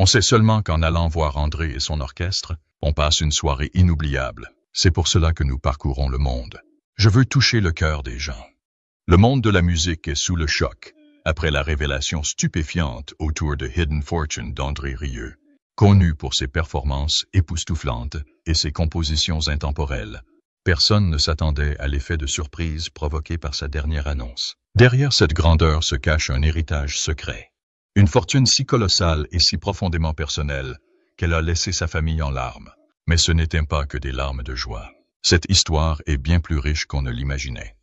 On sait seulement qu'en allant voir André et son orchestre, on passe une soirée inoubliable. C'est pour cela que nous parcourons le monde. Je veux toucher le cœur des gens. Le monde de la musique est sous le choc, après la révélation stupéfiante autour de Hidden Fortune d'André Rieu. Connu pour ses performances époustouflantes et ses compositions intemporelles, personne ne s'attendait à l'effet de surprise provoqué par sa dernière annonce. Derrière cette grandeur se cache un héritage secret. Une fortune si colossale et si profondément personnelle qu'elle a laissé sa famille en larmes. Mais ce n'était pas que des larmes de joie. Cette histoire est bien plus riche qu'on ne l'imaginait.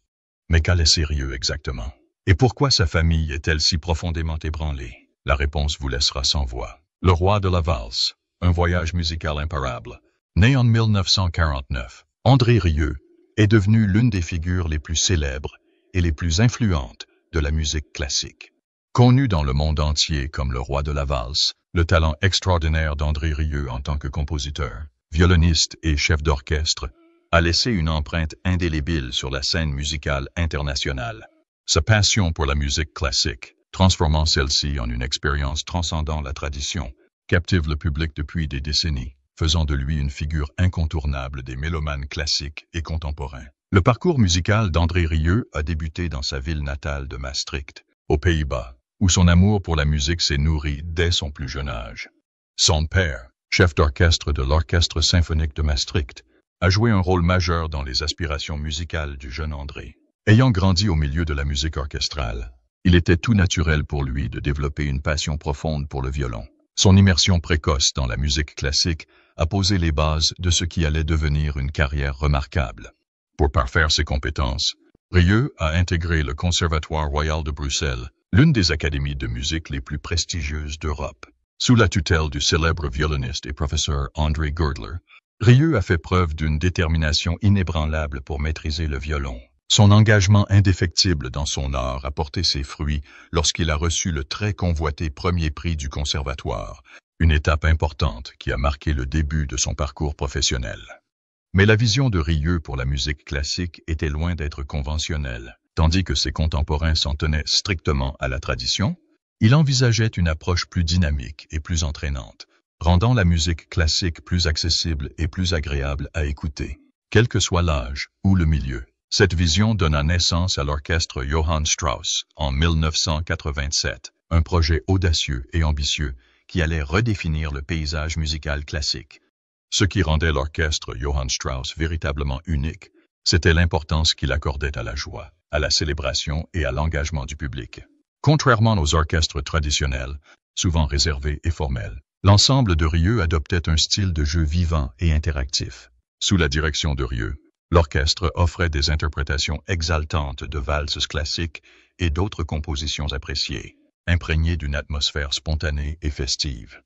Mais qu'a laissé Rieu exactement? Et pourquoi sa famille est-elle si profondément ébranlée? La réponse vous laissera sans voix. Le roi de la valse, un voyage musical imparable. Né en 1949, André Rieu est devenu l'une des figures les plus célèbres et les plus influentes de la musique classique. Connu dans le monde entier comme le roi de la valse, le talent extraordinaire d'André Rieu en tant que compositeur, violoniste et chef d'orchestre a laissé une empreinte indélébile sur la scène musicale internationale. Sa passion pour la musique classique, transformant celle-ci en une expérience transcendant la tradition, captive le public depuis des décennies, faisant de lui une figure incontournable des mélomanes classiques et contemporains. Le parcours musical d'André Rieu a débuté dans sa ville natale de Maastricht, aux Pays-Bas, où son amour pour la musique s'est nourri dès son plus jeune âge. Son père, chef d'orchestre de l'Orchestre symphonique de Maastricht, a joué un rôle majeur dans les aspirations musicales du jeune André. Ayant grandi au milieu de la musique orchestrale, il était tout naturel pour lui de développer une passion profonde pour le violon. Son immersion précoce dans la musique classique a posé les bases de ce qui allait devenir une carrière remarquable. Pour parfaire ses compétences, Rieu a intégré le Conservatoire royal de Bruxelles, l'une des académies de musique les plus prestigieuses d'Europe. Sous la tutelle du célèbre violoniste et professeur André Girdler, Rieu a fait preuve d'une détermination inébranlable pour maîtriser le violon. Son engagement indéfectible dans son art a porté ses fruits lorsqu'il a reçu le très convoité premier prix du Conservatoire, une étape importante qui a marqué le début de son parcours professionnel. Mais la vision de Rieu pour la musique classique était loin d'être conventionnelle. Tandis que ses contemporains s'en tenaient strictement à la tradition, il envisageait une approche plus dynamique et plus entraînante, rendant la musique classique plus accessible et plus agréable à écouter, quel que soit l'âge ou le milieu. Cette vision donna naissance à l'orchestre Johann Strauss en 1987, un projet audacieux et ambitieux qui allait redéfinir le paysage musical classique. Ce qui rendait l'orchestre Johann Strauss véritablement unique, c'était l'importance qu'il accordait à la joie, à la célébration et à l'engagement du public. Contrairement aux orchestres traditionnels, souvent réservés et formels, l'ensemble de Rieu adoptait un style de jeu vivant et interactif. Sous la direction de Rieu, l'orchestre offrait des interprétations exaltantes de valses classiques et d'autres compositions appréciées, imprégnées d'une atmosphère spontanée et festive.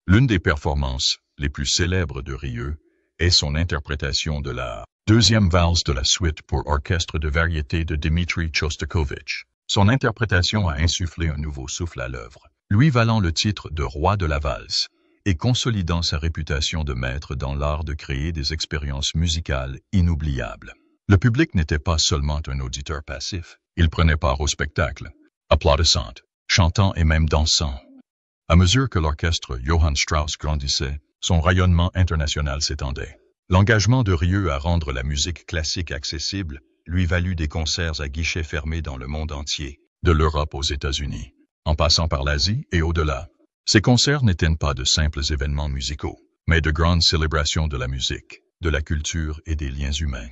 L'une des performances les plus célèbres de Rieu est son interprétation de la deuxième valse de la suite pour orchestre de variété de Dmitri Shostakovich. Son interprétation a insufflé un nouveau souffle à l'œuvre, lui valant le titre de roi de la valse et consolidant sa réputation de maître dans l'art de créer des expériences musicales inoubliables. Le public n'était pas seulement un auditeur passif, il prenait part au spectacle, applaudissant, chantant et même dansant. À mesure que l'orchestre Johann Strauss grandissait, son rayonnement international s'étendait. L'engagement de Rieu à rendre la musique classique accessible lui valut des concerts à guichets fermés dans le monde entier, de l'Europe aux États-Unis, en passant par l'Asie et au-delà. Ces concerts n'étaient pas de simples événements musicaux, mais de grandes célébrations de la musique, de la culture et des liens humains.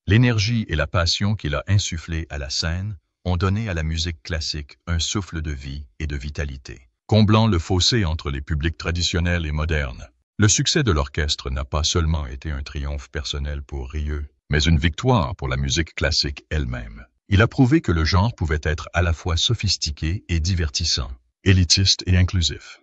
L'énergie et la passion qu'il a insufflées à la scène ont donné à la musique classique un souffle de vie et de vitalité, comblant le fossé entre les publics traditionnels et modernes. Le succès de l'orchestre n'a pas seulement été un triomphe personnel pour Rieu, mais une victoire pour la musique classique elle-même. Il a prouvé que le genre pouvait être à la fois sophistiqué et divertissant, élitiste et inclusif.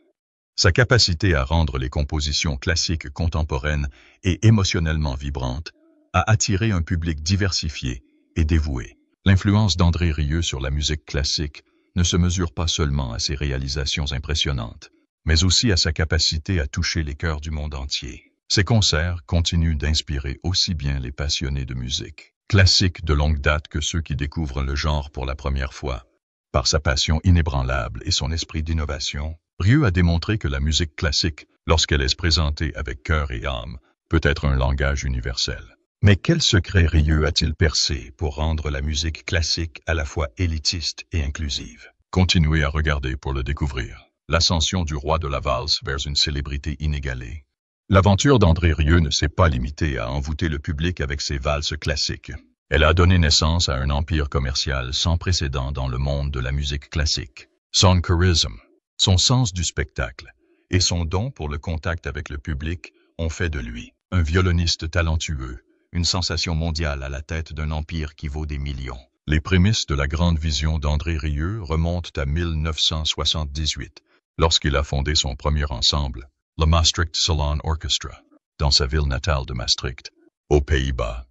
Sa capacité à rendre les compositions classiques contemporaines et émotionnellement vibrantes a attiré un public diversifié et dévoué. L'influence d'André Rieu sur la musique classique ne se mesure pas seulement à ses réalisations impressionnantes, mais aussi à sa capacité à toucher les cœurs du monde entier. Ses concerts continuent d'inspirer aussi bien les passionnés de musique classique de longue date que ceux qui découvrent le genre pour la première fois. Par sa passion inébranlable et son esprit d'innovation, Rieu a démontré que la musique classique, lorsqu'elle est présentée avec cœur et âme, peut être un langage universel. Mais quel secret Rieu a-t-il percé pour rendre la musique classique à la fois élitiste et inclusive? Continuez à regarder pour le découvrir. L'ascension du roi de la valse vers une célébrité inégalée. L'aventure d'André Rieu ne s'est pas limitée à envoûter le public avec ses valses classiques. Elle a donné naissance à un empire commercial sans précédent dans le monde de la musique classique. Son charisme, son sens du spectacle et son don pour le contact avec le public ont fait de lui un violoniste talentueux, une sensation mondiale à la tête d'un empire qui vaut des millions. Les prémices de la grande vision d'André Rieu remontent à 1978, lorsqu'il a fondé son premier ensemble, le Maastricht Salon Orchestra, dans sa ville natale de Maastricht, aux Pays-Bas.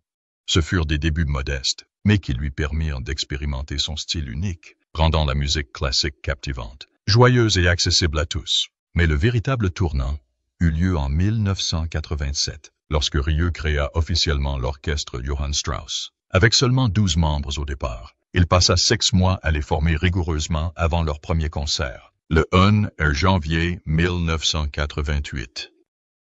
Ce furent des débuts modestes, mais qui lui permirent d'expérimenter son style unique, rendant la musique classique captivante, joyeuse et accessible à tous. Mais le véritable tournant eut lieu en 1987, lorsque Rieu créa officiellement l'orchestre Johann Strauss. Avec seulement 12 membres au départ, il passa 6 mois à les former rigoureusement avant leur premier concert, le 1 janvier 1988.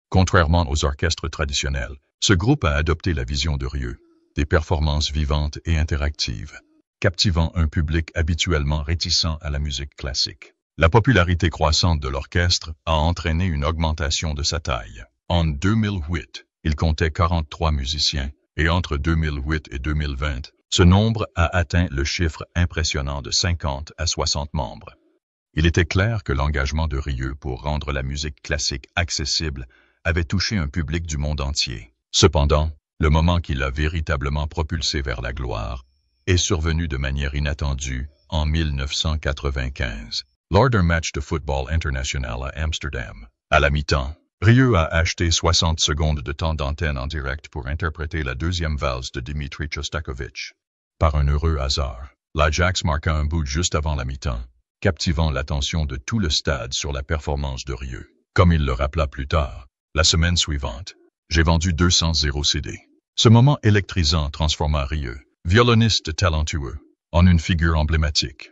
Contrairement aux orchestres traditionnels, ce groupe a adopté la vision de Rieu, des performances vivantes et interactives, captivant un public habituellement réticent à la musique classique. La popularité croissante de l'orchestre a entraîné une augmentation de sa taille. En 2008, il comptait 43 musiciens, et entre 2008 et 2020, ce nombre a atteint le chiffre impressionnant de 50 à 60 membres. Il était clair que l'engagement de Rieu pour rendre la musique classique accessible avait touché un public du monde entier. Cependant, le moment qui l'a véritablement propulsé vers la gloire est survenu de manière inattendue en 1995, lors d'un match de football international à Amsterdam. À la mi-temps, Rieu a acheté 60 secondes de temps d'antenne en direct pour interpréter la deuxième valse de Dmitri Shostakovich. Par un heureux hasard, l'Ajax marqua un but juste avant la mi-temps, captivant l'attention de tout le stade sur la performance de Rieu. Comme il le rappela plus tard, la semaine suivante, j'ai vendu 200 CD. Ce moment électrisant transforma Rieu, violoniste talentueux, en une figure emblématique.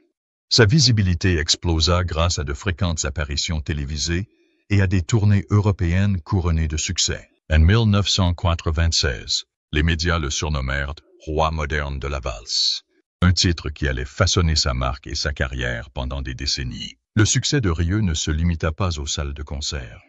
Sa visibilité explosa grâce à de fréquentes apparitions télévisées et à des tournées européennes couronnées de succès. En 1996, les médias le surnommèrent « roi moderne de la valse », un titre qui allait façonner sa marque et sa carrière pendant des décennies. Le succès de Rieu ne se limita pas aux salles de concert.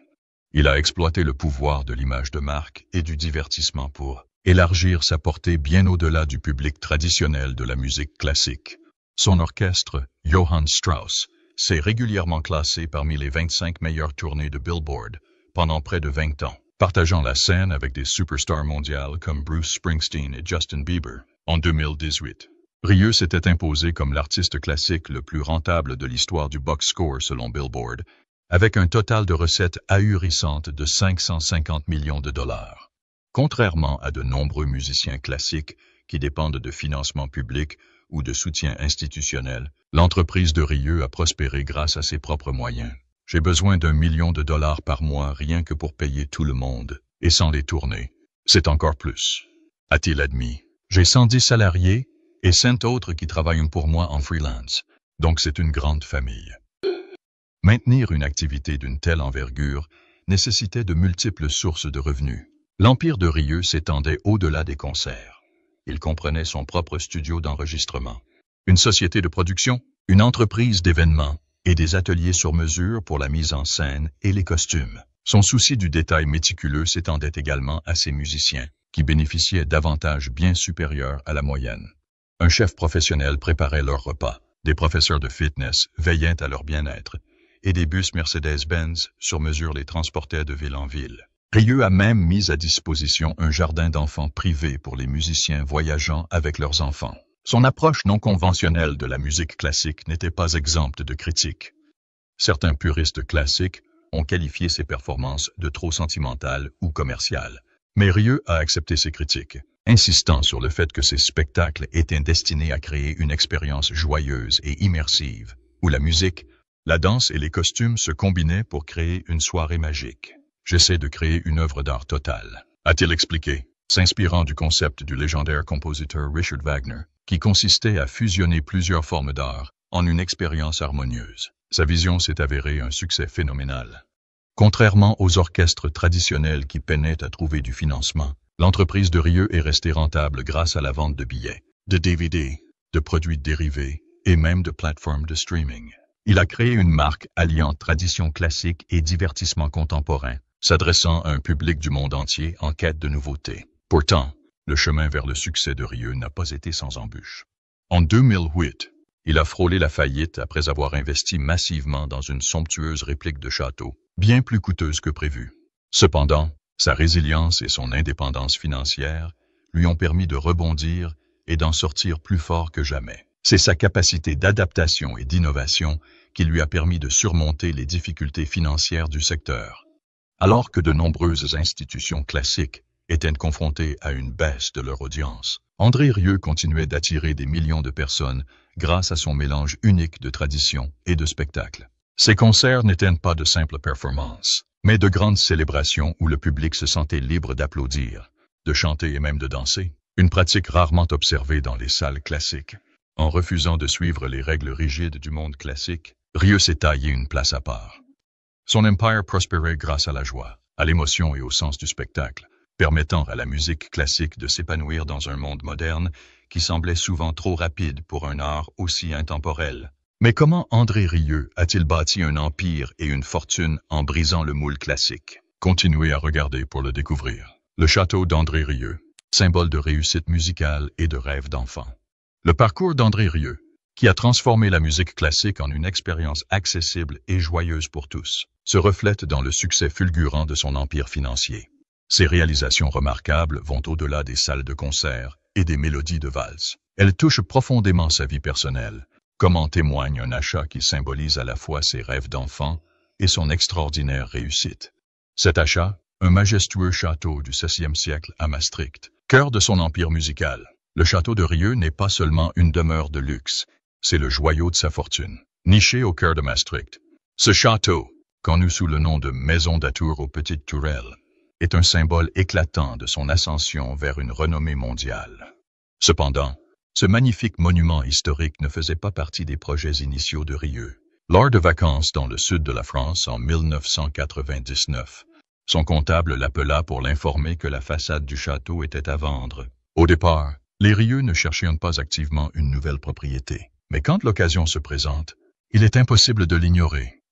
Il a exploité le pouvoir de l'image de marque et du divertissement pour élargir sa portée bien au-delà du public traditionnel de la musique classique. Son orchestre, Johann Strauss, s'est régulièrement classé parmi les 25 meilleures tournées de Billboard pendant près de 20 ans, partageant la scène avec des superstars mondiales comme Bruce Springsteen et Justin Bieber. En 2018, Rieu s'était imposé comme l'artiste classique le plus rentable de l'histoire du box score selon Billboard, avec un total de recettes ahurissantes de 550 millions de dollars. Contrairement à de nombreux musiciens classiques qui dépendent de financement public ou de soutien institutionnel, l'entreprise de Rieu a prospéré grâce à ses propres moyens. J'ai besoin d'1 million de dollars par mois rien que pour payer tout le monde, et sans les tournées. C'est encore plus, a-t-il admis. J'ai 110 salariés et 5 autres qui travaillent pour moi en freelance, donc c'est une grande famille. Maintenir une activité d'une telle envergure nécessitait de multiples sources de revenus. L'empire de Rieu s'étendait au-delà des concerts. Il comprenait son propre studio d'enregistrement, une société de production, une entreprise d'événements et des ateliers sur mesure pour la mise en scène et les costumes. Son souci du détail méticuleux s'étendait également à ses musiciens, qui bénéficiaient d'avantages bien supérieurs à la moyenne. Un chef professionnel préparait leurs repas, des professeurs de fitness veillaient à leur bien-être, et des bus Mercedes-Benz sur mesure les transportaient de ville en ville. Rieu a même mis à disposition un jardin d'enfants privé pour les musiciens voyageant avec leurs enfants. Son approche non conventionnelle de la musique classique n'était pas exempte de critiques. Certains puristes classiques ont qualifié ses performances de trop sentimentales ou commerciales. Mais Rieu a accepté ces critiques, insistant sur le fait que ses spectacles étaient destinés à créer une expérience joyeuse et immersive, où la musique, la danse et les costumes se combinaient pour créer une soirée magique. J'essaie de créer une œuvre d'art totale, a-t-il expliqué, s'inspirant du concept du légendaire compositeur Richard Wagner, qui consistait à fusionner plusieurs formes d'art en une expérience harmonieuse. Sa vision s'est avérée un succès phénoménal. Contrairement aux orchestres traditionnels qui peinaient à trouver du financement, l'entreprise de Rieu est restée rentable grâce à la vente de billets, de DVD, de produits dérivés et même de plateformes de streaming. Il a créé une marque alliant tradition classique et divertissement contemporain, s'adressant à un public du monde entier en quête de nouveautés. Pourtant, le chemin vers le succès de Rieu n'a pas été sans embûches. En 2008, il a frôlé la faillite après avoir investi massivement dans une somptueuse réplique de château, bien plus coûteuse que prévu. Cependant, sa résilience et son indépendance financière lui ont permis de rebondir et d'en sortir plus fort que jamais. C'est sa capacité d'adaptation et d'innovation qui lui a permis de surmonter les difficultés financières du secteur. Alors que de nombreuses institutions classiques étaient confrontées à une baisse de leur audience, André Rieu continuait d'attirer des millions de personnes grâce à son mélange unique de tradition et de spectacle. Ses concerts n'étaient pas de simples performances, mais de grandes célébrations où le public se sentait libre d'applaudir, de chanter et même de danser, une pratique rarement observée dans les salles classiques. En refusant de suivre les règles rigides du monde classique, Rieu s'est taillé une place à part. Son empire prospérait grâce à la joie, à l'émotion et au sens du spectacle, permettant à la musique classique de s'épanouir dans un monde moderne qui semblait souvent trop rapide pour un art aussi intemporel. Mais comment André Rieu a-t-il bâti un empire et une fortune en brisant le moule classique? Continuez à regarder pour le découvrir. Le château d'André Rieu, symbole de réussite musicale et de rêve d'enfant. Le parcours d'André Rieu, qui a transformé la musique classique en une expérience accessible et joyeuse pour tous, se reflète dans le succès fulgurant de son empire financier. Ses réalisations remarquables vont au-delà des salles de concert et des mélodies de valse. Elles touchent profondément sa vie personnelle, comme en témoigne un achat qui symbolise à la fois ses rêves d'enfant et son extraordinaire réussite. Cet achat, un majestueux château du XVIe siècle à Maastricht, cœur de son empire musical. Le château de Rieu n'est pas seulement une demeure de luxe, c'est le joyau de sa fortune, niché au cœur de Maastricht. Ce château, connu sous le nom de Maison d'Atour aux Petites Tourelles, est un symbole éclatant de son ascension vers une renommée mondiale. Cependant, ce magnifique monument historique ne faisait pas partie des projets initiaux de Rieu. Lors de vacances dans le sud de la France en 1999, son comptable l'appela pour l'informer que la façade du château était à vendre. Au départ, les Rieu ne cherchaient pas activement une nouvelle propriété. Mais quand l'occasion se présente, il est impossible de l'ignorer.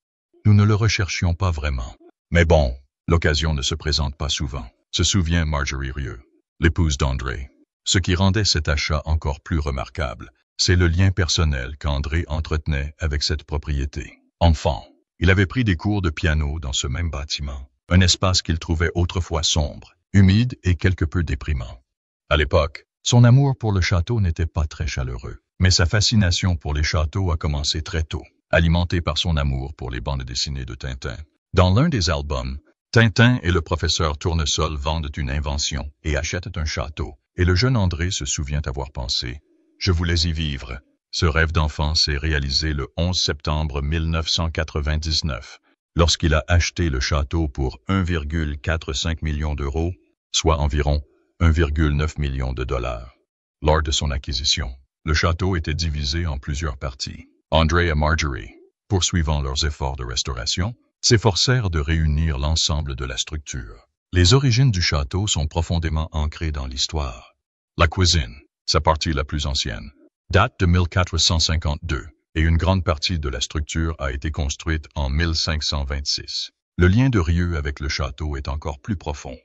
Nous ne le recherchions pas vraiment. Mais bon, l'occasion ne se présente pas souvent, se souvient Marjorie Rieu, l'épouse d'André. Ce qui rendait cet achat encore plus remarquable, c'est le lien personnel qu'André entretenait avec cette propriété. Enfant, il avait pris des cours de piano dans ce même bâtiment, un espace qu'il trouvait autrefois sombre, humide et quelque peu déprimant. À l'époque, son amour pour le château n'était pas très chaleureux, mais sa fascination pour les châteaux a commencé très tôt, alimentée par son amour pour les bandes dessinées de Tintin. Dans l'un des albums, Tintin et le professeur Tournesol vendent une invention et achètent un château, et le jeune André se souvient avoir pensé « Je voulais y vivre ». Ce rêve d'enfant s'est réalisé le 11 septembre 1999, lorsqu'il a acheté le château pour 1,45 million d'euros, soit environ 1,9 million de dollars. Lors de son acquisition, le château était divisé en plusieurs parties. André et Marjorie, poursuivant leurs efforts de restauration, s'efforcèrent de réunir l'ensemble de la structure. Les origines du château sont profondément ancrées dans l'histoire. La cuisine, sa partie la plus ancienne, date de 1452 et une grande partie de la structure a été construite en 1526. Le lien de Rieu avec le château est encore plus profond.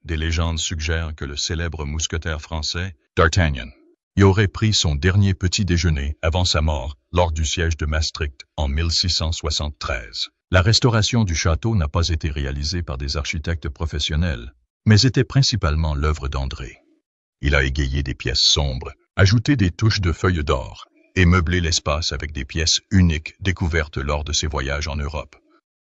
Des légendes suggèrent que le célèbre mousquetaire français, D'Artagnan, y aurait pris son dernier petit déjeuner avant sa mort lors du siège de Maastricht en 1673. La restauration du château n'a pas été réalisée par des architectes professionnels, mais était principalement l'œuvre d'André. Il a égayé des pièces sombres, ajouté des touches de feuilles d'or et meublé l'espace avec des pièces uniques découvertes lors de ses voyages en Europe.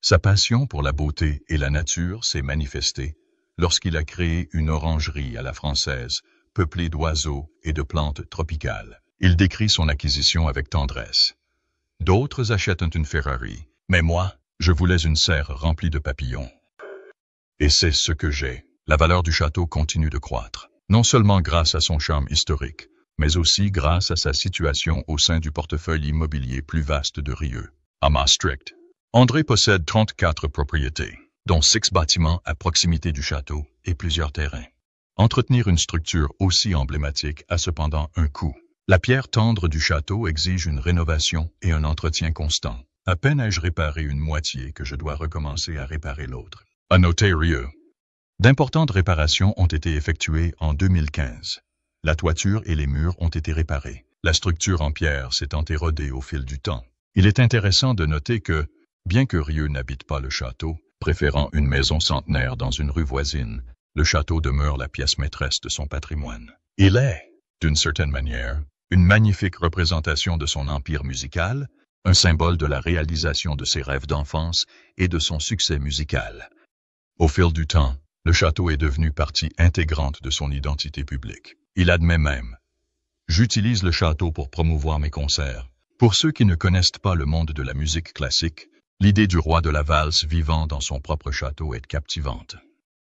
Sa passion pour la beauté et la nature s'est manifestée lorsqu'il a créé une orangerie à la française, peuplée d'oiseaux et de plantes tropicales. Il décrit son acquisition avec tendresse. D'autres achètent une Ferrari, mais moi, je voulais une serre remplie de papillons. Et c'est ce que j'ai. La valeur du château continue de croître, non seulement grâce à son charme historique, mais aussi grâce à sa situation au sein du portefeuille immobilier plus vaste de Rieu. à Maastricht. André possède 34 propriétés, dont 6 bâtiments à proximité du château et plusieurs terrains. Entretenir une structure aussi emblématique a cependant un coût. La pierre tendre du château exige une rénovation et un entretien constant. À peine ai-je réparé une moitié que je dois recommencer à réparer l'autre. À noter Rieux. D'importantes réparations ont été effectuées en 2015. La toiture et les murs ont été réparés. La structure en pierre s'est érodée au fil du temps. Il est intéressant de noter que, bien que Rieux n'habite pas le château, préférant une maison centenaire dans une rue voisine, le château demeure la pièce maîtresse de son patrimoine. Il est, d'une certaine manière, une magnifique représentation de son empire musical, un symbole de la réalisation de ses rêves d'enfance et de son succès musical. Au fil du temps, le château est devenu partie intégrante de son identité publique. Il admet même « J'utilise le château pour promouvoir mes concerts. » Pour ceux qui ne connaissent pas le monde de la musique classique, l'idée du roi de la valse vivant dans son propre château est captivante.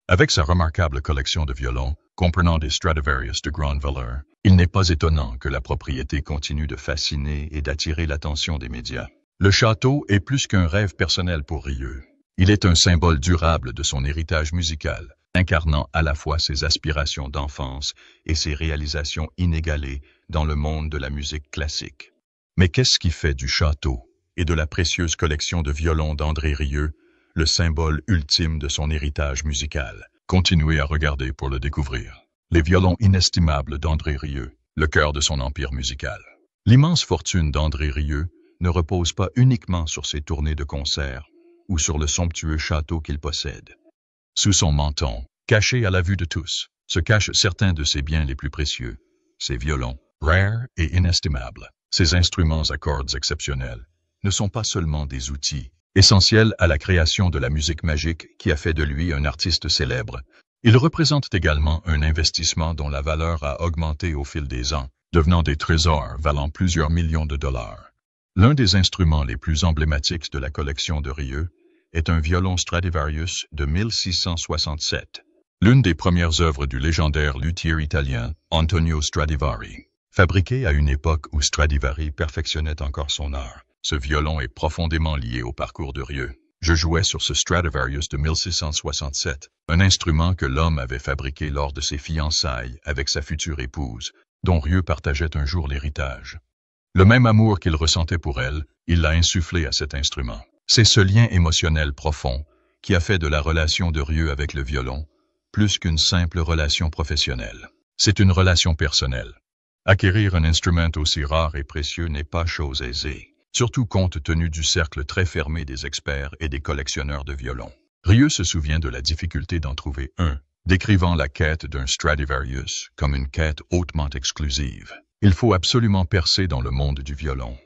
Avec sa remarquable collection de violons, comprenant des Stradivarius de grande valeur, il n'est pas étonnant que la propriété continue de fasciner et d'attirer l'attention des médias. Le château est plus qu'un rêve personnel pour Rieux. Il est un symbole durable de son héritage musical, incarnant à la fois ses aspirations d'enfance et ses réalisations inégalées dans le monde de la musique classique. Mais qu'est-ce qui fait du château et de la précieuse collection de violons d'André Rieu le symbole ultime de son héritage musical? Continuez à regarder pour le découvrir. Les violons inestimables d'André Rieu, le cœur de son empire musical. L'immense fortune d'André Rieu ne repose pas uniquement sur ses tournées de concerts ou sur le somptueux château qu'il possède. Sous son menton, caché à la vue de tous, se cachent certains de ses biens les plus précieux, ses violons, rares et inestimables. Ces instruments à cordes exceptionnels ne sont pas seulement des outils essentiels à la création de la musique magique qui a fait de lui un artiste célèbre. Ils représentent également un investissement dont la valeur a augmenté au fil des ans, devenant des trésors valant plusieurs millions de dollars. L'un des instruments les plus emblématiques de la collection de Rieu est un violon Stradivarius de 1667, l'une des premières œuvres du légendaire luthier italien Antonio Stradivari. Fabriqué à une époque où Stradivari perfectionnait encore son art, ce violon est profondément lié au parcours de Rieu. Je jouais sur ce Stradivarius de 1667, un instrument que l'homme avait fabriqué lors de ses fiançailles avec sa future épouse, dont Rieu partageait un jour l'héritage. Le même amour qu'il ressentait pour elle, il l'a insufflé à cet instrument. C'est ce lien émotionnel profond qui a fait de la relation de Rieu avec le violon plus qu'une simple relation professionnelle. C'est une relation personnelle. Acquérir un instrument aussi rare et précieux n'est pas chose aisée, surtout compte tenu du cercle très fermé des experts et des collectionneurs de violons. Rieu se souvient de la difficulté d'en trouver un, décrivant la quête d'un Stradivarius comme une quête hautement exclusive. Il faut absolument percer dans le monde du violon.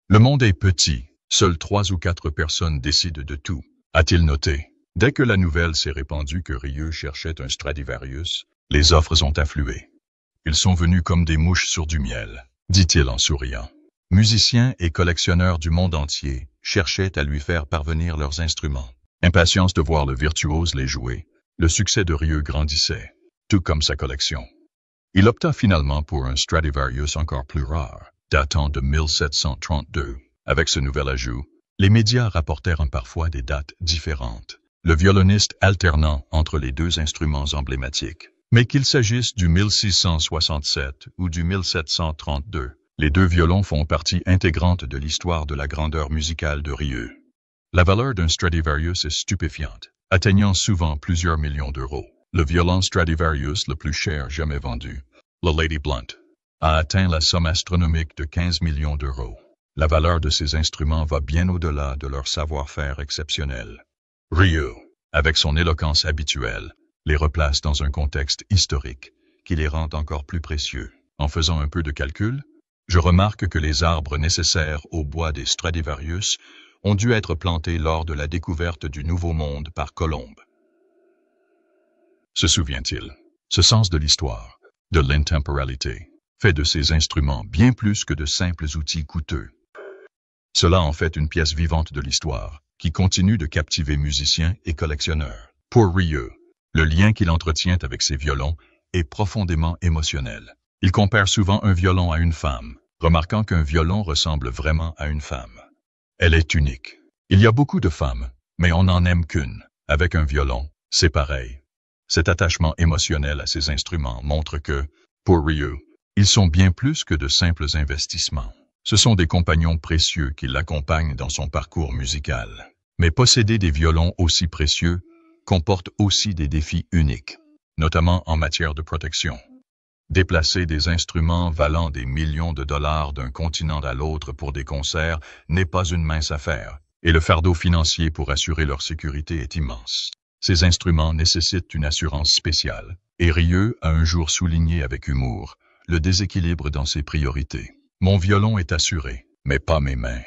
Le monde est petit, seules 3 ou 4 personnes décident de tout, a-t-il noté. Dès que la nouvelle s'est répandue que Rieu cherchait un Stradivarius, les offres ont afflué. Ils sont venus comme des mouches sur du miel, dit-il en souriant. Musiciens et collectionneurs du monde entier cherchaient à lui faire parvenir leurs instruments. Impatience de voir le virtuose les jouer, le succès de Rieu grandissait, tout comme sa collection. Il opta finalement pour un Stradivarius encore plus rare, datant de 1732. Avec ce nouvel ajout, les médias rapportèrent parfois des dates différentes, le violoniste alternant entre les deux instruments emblématiques. Mais qu'il s'agisse du 1667 ou du 1732, les deux violons font partie intégrante de l'histoire de la grandeur musicale de Rieu. La valeur d'un Stradivarius est stupéfiante, atteignant souvent plusieurs millions d'euros. Le violon Stradivarius le plus cher jamais vendu, le Lady Blunt, a atteint la somme astronomique de 15 millions d'euros. La valeur de ces instruments va bien au-delà de leur savoir-faire exceptionnel. Rieu, avec son éloquence habituelle, les replace dans un contexte historique qui les rend encore plus précieux. En faisant un peu de calcul, je remarque que les arbres nécessaires au bois des Stradivarius ont dû être plantés lors de la découverte du Nouveau Monde par Colomb. Se souvient-il? Ce sens de l'histoire, de l'intemporalité, fait de ces instruments bien plus que de simples outils coûteux. Cela en fait une pièce vivante de l'histoire, qui continue de captiver musiciens et collectionneurs. Pour Rieu, le lien qu'il entretient avec ses violons est profondément émotionnel. Il compare souvent un violon à une femme, remarquant qu'un violon ressemble vraiment à une femme. Elle est unique. Il y a beaucoup de femmes, mais on n'en aime qu'une. Avec un violon, c'est pareil. Cet attachement émotionnel à ces instruments montre que, pour Ryu, ils sont bien plus que de simples investissements. Ce sont des compagnons précieux qui l'accompagnent dans son parcours musical. Mais posséder des violons aussi précieux comporte aussi des défis uniques, notamment en matière de protection. Déplacer des instruments valant des millions de dollars d'un continent à l'autre pour des concerts n'est pas une mince affaire, et le fardeau financier pour assurer leur sécurité est immense. Ces instruments nécessitent une assurance spéciale, et Rieu a un jour souligné avec humour le déséquilibre dans ses priorités. Mon violon est assuré, mais pas mes mains.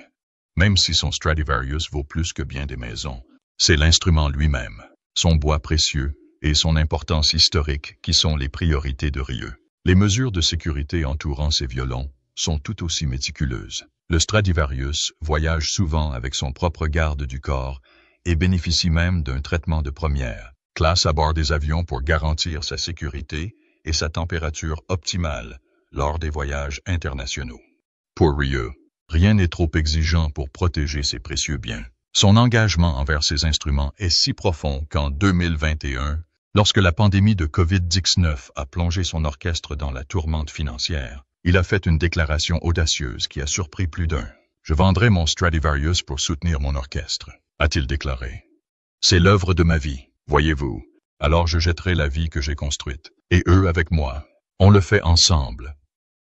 Même si son Stradivarius vaut plus que bien des maisons, c'est l'instrument lui-même, son bois précieux et son importance historique qui sont les priorités de Rieu. Les mesures de sécurité entourant ces violons sont tout aussi méticuleuses. Le Stradivarius voyage souvent avec son propre garde du corps et bénéficie même d'un traitement de première classe à bord des avions pour garantir sa sécurité et sa température optimale lors des voyages internationaux. Pour Rieu, rien n'est trop exigeant pour protéger ses précieux biens. Son engagement envers ces instruments est si profond qu'en 2021, lorsque la pandémie de COVID-19 a plongé son orchestre dans la tourmente financière, il a fait une déclaration audacieuse qui a surpris plus d'un. « Je vendrai mon Stradivarius pour soutenir mon orchestre », a-t-il déclaré. « C'est l'œuvre de ma vie, voyez-vous. Alors je jetterai la vie que j'ai construite, et eux avec moi. On le fait ensemble. »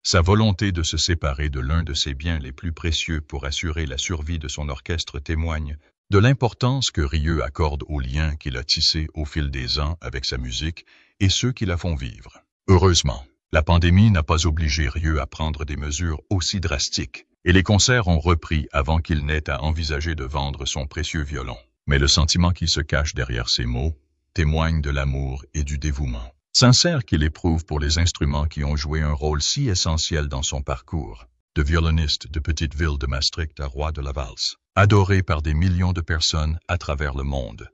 Sa volonté de se séparer de l'un de ses biens les plus précieux pour assurer la survie de son orchestre témoigne de l'importance que Rieu accorde aux liens qu'il a tissés au fil des ans avec sa musique et ceux qui la font vivre. Heureusement, la pandémie n'a pas obligé Rieu à prendre des mesures aussi drastiques, et les concerts ont repris avant qu'il n'ait à envisager de vendre son précieux violon. Mais le sentiment qui se cache derrière ces mots témoigne de l'amour et du dévouement sincère qu'il éprouve pour les instruments qui ont joué un rôle si essentiel dans son parcours. De violoniste de petite ville de Maastricht à roi de la valse, adoré par des millions de personnes à travers le monde,